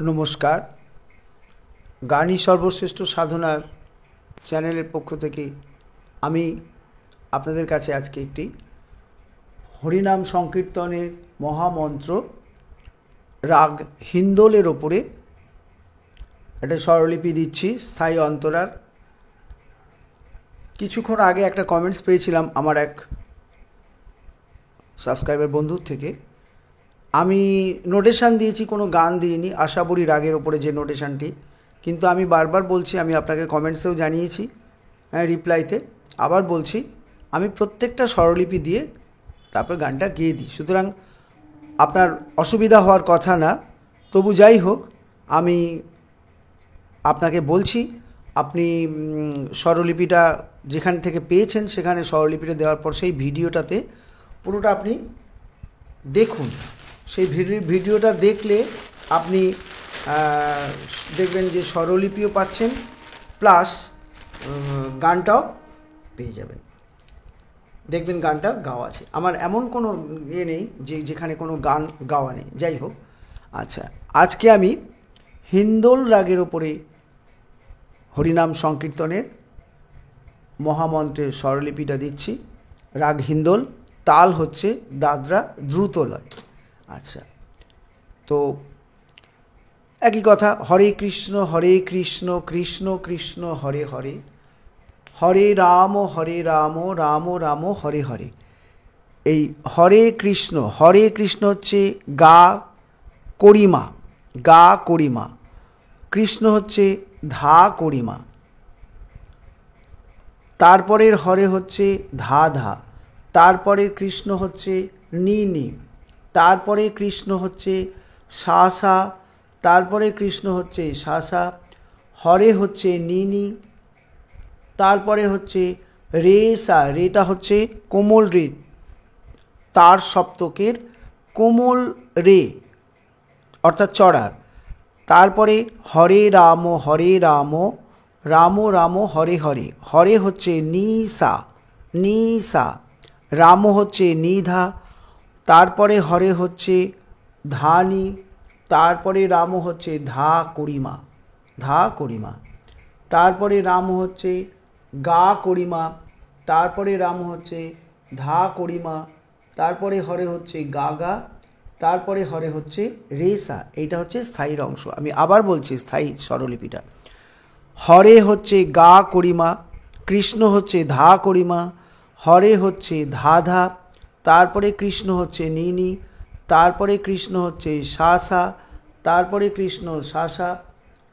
নমস্কার। গানই সর্বশ্রেষ্ঠ সাধনার চ্যানেলের পক্ষ থেকে আমি আপনাদের কাছে আজকে একটি হরিনাম সংকীর্তনের মহামন্ত্র রাগ হিন্দোলের ওপরে একটা স্বরলিপি দিচ্ছি স্থায়ী অন্তরার। কিছুক্ষণ আগে একটা কমেন্টস পেয়েছিলাম আমার এক সাবস্ক্রাইবার বন্ধুর থেকে। আমি নোটেশান দিয়েছি, কোনো গান দিইনি, আশাবরী রাগের ওপরে যে নোটেশানটি, কিন্তু আমি বারবার বলছি, আমি আপনাকে কমেন্টসেও জানিয়েছি, রিপ্লাইতে আবার বলছি, আমি প্রত্যেকটা স্বরলিপি দিয়ে তারপর গানটা গেয়ে দিই। সুতরাং আপনার অসুবিধা হওয়ার কথা না। তবু যাই হোক, আমি আপনাকে বলছি, আপনি স্বরলিপিটা যেখান থেকে পেয়েছেন সেখানে স্বরলিপিটা দেওয়ার পর সেই ভিডিওটাতে পুরোটা আপনি দেখুন। সেই ভিডিওটা দেখলে আপনি দেখবেন যে স্বরলিপিও পাচ্ছেন, প্লাস গানটাও পেয়ে যাবেন। দেখবেন গানটা গাওয়া আছে। আমার এমন কোনো ইয়ে নেই যেখানে কোনো গান গাওয়া নেই। যাই হোক, আচ্ছা, আজকে আমি হিন্দোল রাগের ওপরে হরিনাম সংকীর্তনের মহামন্ত্রের স্বরলিপিটা দিচ্ছি। রাগ হিন্দোল, তাল হচ্ছে দাদরা, দ্রুত লয়। আচ্ছা, তো একই কথা, হরে কৃষ্ণ কৃষ্ণ কৃষ্ণ হরে হরে, হরে রাম রাম রাম হরে হরে। এই হরে কৃষ্ণ হচ্ছে গা করিমা, কৃষ্ণ হচ্ছে ধা করিমা, তারপরের হরে হচ্ছে ধা, তারপরে কৃষ্ণ হচ্ছে নি, তারপরে কৃষ্ণ হচ্ছে সা, তারপরে কৃষ্ণ হচ্ছে সা, হরে হচ্ছে নি, তারপরে হচ্ছে রে সা, রেটা হচ্ছে কোমল রে, তার সপ্তকের কোমল রে অর্থাৎ চড়ার। তারপরে হরে রাম রাম রাম হরে হরে, হরে হচ্ছে নি সা, রাম হচ্ছে নিধা, তারপরে হরে হচ্ছে ধানি, তারপরে রাম হচ্ছে ধা করিমা, তারপরে রাম হচ্ছে গা করিমা, তারপরে রাম হচ্ছে ধা করিমা, তারপরে হরে হচ্ছে গা, তারপরে হরে হচ্ছে রেসা। এইটা হচ্ছে স্থায়ীর অংশ। আমি আবার বলছি স্থায়ী স্বরলিপিটা। হরে হচ্ছে গা করিমা, কৃষ্ণ হচ্ছে ধা করিমা, হরে হচ্ছে ধা, তারপরে কৃষ্ণ হচ্ছে নি, তারপরে কৃষ্ণ হচ্ছে সা, তারপরে কৃষ্ণ সা,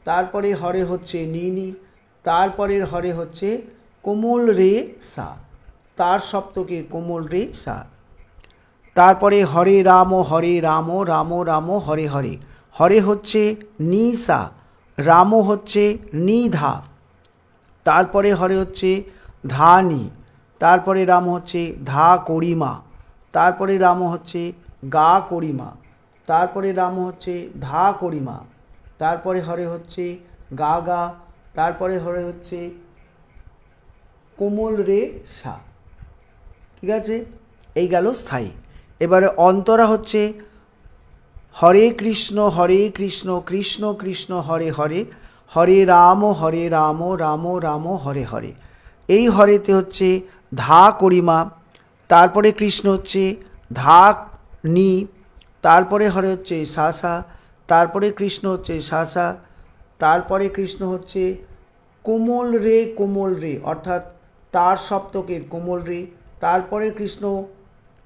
তারপরে হরে হচ্ছে নি, তারপরের হরে হচ্ছে কোমল রে সা, তার সপ্তকের কোমল রে সা। তারপরে হরে রাম রাম রাম হরে হরে, হরে হচ্ছে নি সা, রাম হচ্ছে নিধা, তারপরে হরে হচ্ছে ধানি, তারপরে রাম হচ্ছে ধা করিমা, তারপরে রাম হচ্ছে গা করিমা, তারপরে রাম হচ্ছে ধা করিমা, তারপরে হরে হচ্ছে গা, তারপরে হরে হচ্ছে কোমল রে সা। ঠিক আছে, এই গেল স্থায়ী। এবারে অন্তরা হচ্ছে হরে কৃষ্ণ কৃষ্ণ কৃষ্ণ হরে হরে, হরে রাম রাম রাম হরে হরে। এই হরেতে হচ্ছে ধা করিমা, তারপরে কৃষ্ণ হচ্ছে ধা নি, তারপরে হরে হচ্ছে সা, তারপরে কৃষ্ণ হচ্ছে সা, তারপরে কৃষ্ণ হচ্ছে কোমল রে অর্থাৎ তার সপ্তকের কোমল রে, তারপরে কৃষ্ণ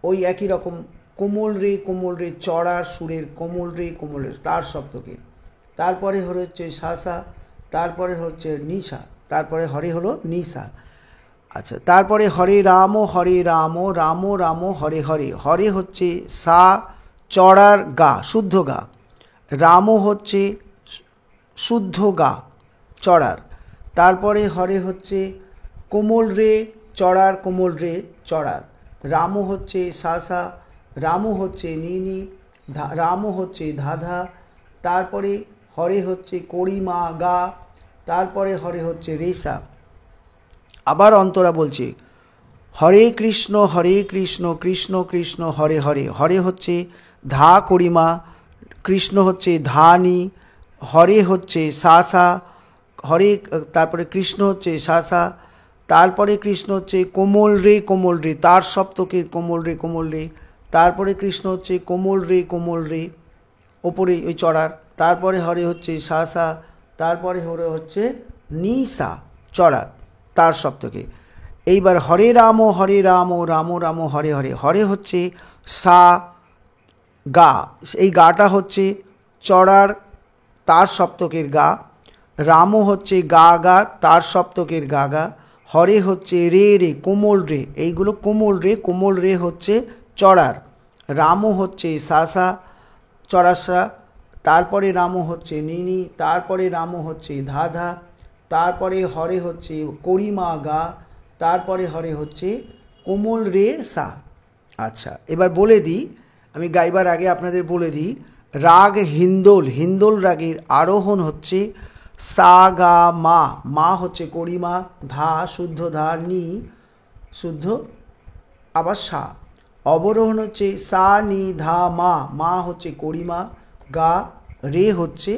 ওই একই রকম কোমল রে চড়ার সুরের কোমল রে তার সপ্তকের, তারপরে হরে হচ্ছে সা, তারপরে হচ্ছে নিশা, তারপরে হরে হলো নিশা। আচ্ছা, তারপরে হরে রাম রাম রাম হরে হরে, হরে হচ্ছে সা চড়ার গা, শুদ্ধ গা, রাম হচ্ছে শুদ্ধ গা চড়ার, তারপরে হরে হচ্ছে কোমল রে চড়ার, কোমল রে চড়ার, রাম হচ্ছে সা, রাম হচ্ছে নি, রাম হচ্ছে ধা, তারপরে হরে হচ্ছে করিমা গা, তারপরে হরে হচ্ছে রেসা। আবার অন্তরা বলছে হরে কৃষ্ণ কৃষ্ণ কৃষ্ণ হরে হরে, হরে হচ্ছে ধা করিমা, কৃষ্ণ হচ্ছে ধানি, হরে হচ্ছে সা সা, হরে তারপরে কৃষ্ণ হচ্ছে সা সা, তারপরে কৃষ্ণ হচ্ছে কোমল রে, তার সপ্তকের কোমল রে, তারপরে কৃষ্ণ হচ্ছে কোমল রে ওপরে ওই চড়ার, তারপরে হরে হচ্ছে সা সা, তারপরে হরে হচ্ছে নি সা চড়ার তার সপ্তকে। এইবার হরে রাম রাম রাম হরে হরে, হরে হচ্ছে সা গা, এই গাটা হচ্ছে চড়ার তার সপ্তকের গা, রাম হচ্ছে গা গা তার সপ্তকের গা গা, হরে হচ্ছে রে কোমল রে, এইগুলো কোমল রে হচ্ছে চড়ার, রাম হচ্ছে সা সা চড়াসা, তারপরে রাম হচ্ছে নিনি, তারপরে রাম হচ্ছে ধা ধা, তারপরে হরে হচ্ছে করিমা গা, তারপরে হরে হচ্ছে কোমল রে সা। আচ্ছা, এবার বলে দিই, আমি গাইবার আগে আপনাদের বলে দিই, রাগ হিন্দোল রাগের আরোহণ হচ্ছে সা গা মা, মা হচ্ছে করিমা, ধা শুদ্ধ ধা, নি শুদ্ধ আবার সা, অবরোহণ হচ্ছে সা নি ধা মা, মা হচ্ছে করিমা, গা রে হচ্ছে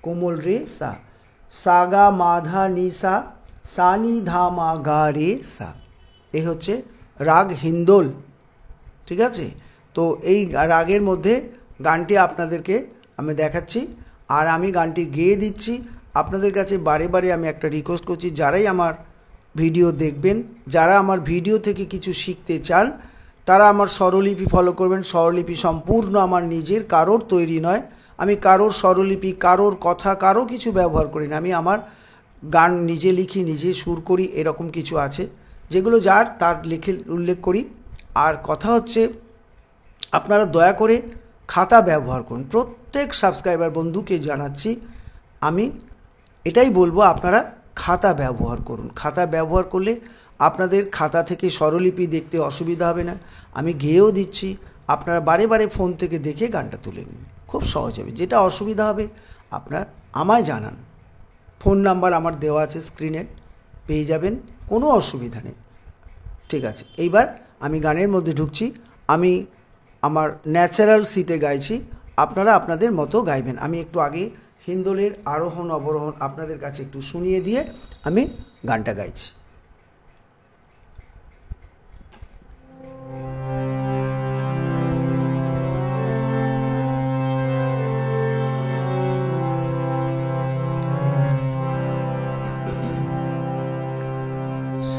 কোমল রে সা, সা গা মা ধা নি সা, সা নি ধা মা গা রে সা। এই হচ্ছে রাগ হিন্দোল। ঠিক আছে, তো এই রাগের মধ্যে গানটি আপনাদেরকে আমি দেখাচ্ছি, আর আমি গানটি গেয়ে দিচ্ছি। আপনাদের কাছে বারে বারে আমি একটা রিকোয়েস্ট করছি, যারাই আমার ভিডিও দেখবেন, যারা আমার ভিডিও থেকে কিছু শিখতে চান, তারা আমার স্বরলিপি ফলো করবেন। স্বরলিপি সম্পূর্ণ আমার নিজের, কারোর তৈরি নয়। আমি কারোর স্বরলিপি, কারোর কথা, কারো কিছু ব্যবহার করি না। আমি আমার গান নিজে লিখি, নিজে সুর করি, এরকম কিছু আছে যেগুলো যার তার লিখে উল্লেখ করি। আর কথা হচ্ছে, আপনারা দয়া করে খাতা ব্যবহার করুন। প্রত্যেক সাবস্ক্রাইবার বন্ধুকে জানাচ্ছি, আমি এটাই বলবো, আপনারা খাতা ব্যবহার করুন। খাতা ব্যবহার করলে আপনাদের খাতা থেকে স্বরলিপি দেখতে অসুবিধা হবে না। আমি গেয়েও দিচ্ছি, আপনারা বারে বারে ফোন থেকে দেখে গানটা তুলে নিন, খুব সহজ হবে। যেটা অসুবিধা হবে আপনার আমায় জানান, ফোন নাম্বার আমার দেওয়া আছে স্ক্রিনে, পেয়ে যাবেন, কোনো অসুবিধা নেই। ঠিক আছে, এইবার আমি গানের মধ্যে ঢুকছি। আমি আমার ন্যাচারাল সিতে গাইছি, আপনারা আপনাদের মতো গাইবেন। আমি একটু আগে হিন্দোলের আরোহণ অবরোহণ আপনাদের কাছে একটু শুনিয়ে দিয়ে আমি গানটা গাইছি।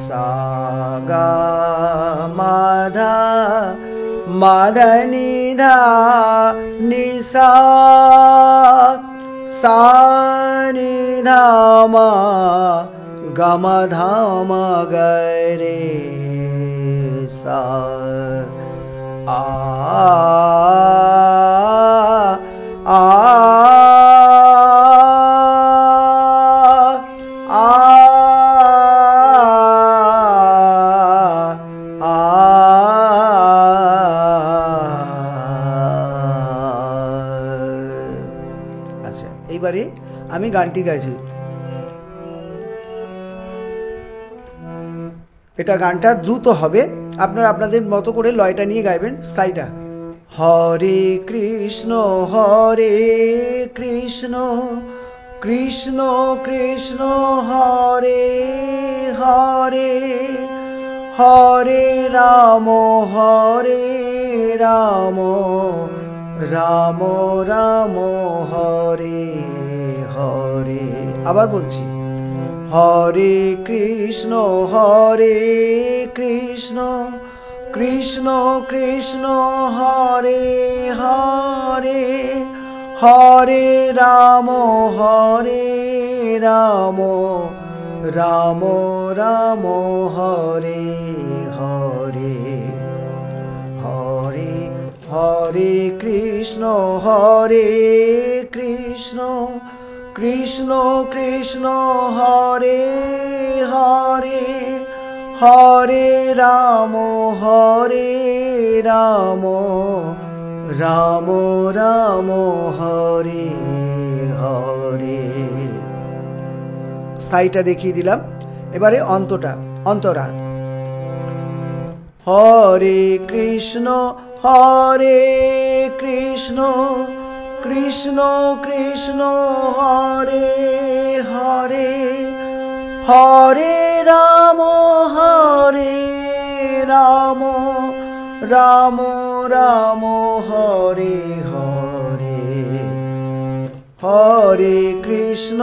সা গা মা ধা নি ধা নি সা, সা নি ধা মা গা মা ধা মা গা রে সা, আ আ এইবারে আমি গানটি গাইছি। এটা গানটা দ্রুত হবে, আপনারা আপনাদের মতো করে লয়টা নিয়ে গাইবেন। স্থায়ীটা হরে কৃষ্ণ কৃষ্ণ কৃষ্ণ হরে হরে, হরে রাম রাম রাম হরে হরে। আবার বলছি, হরে কৃষ্ণ কৃষ্ণ কৃষ্ণ হরে হরে, হরে রাম রাম রাম হরে হরে হরে, হরে কৃষ্ণ কৃষ্ণ কৃষ্ণ হরে হরে, হরে রাম রাম রাম হরে হরে। স্থায়ীটা দেখিয়ে দিলাম, এবারে অন্তরা। হরে কৃষ্ণ কৃষ্ণ কৃষ্ণ হরে রাম রাম রাম হরে হরে, হরে কৃষ্ণ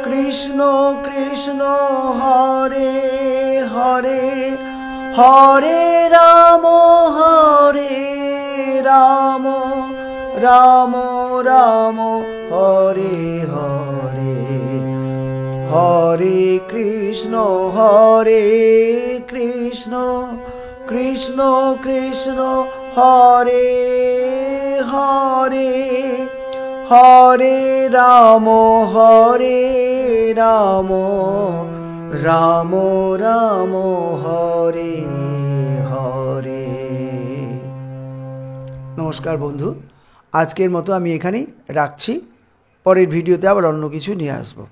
কৃষ্ণ কৃষ্ণ হরে হরে, হরে রাম রাম রাম হরে হরে, হরে কৃষ্ণ কৃষ্ণ কৃষ্ণ হরে হরে, হরে রাম রাম রাম হরে হরে। নমস্কার বন্ধু, আজকের মতো আমি এখানেই রাখছি। পরের ভিডিওতে আবার অন্য কিছু নিয়ে আসবো।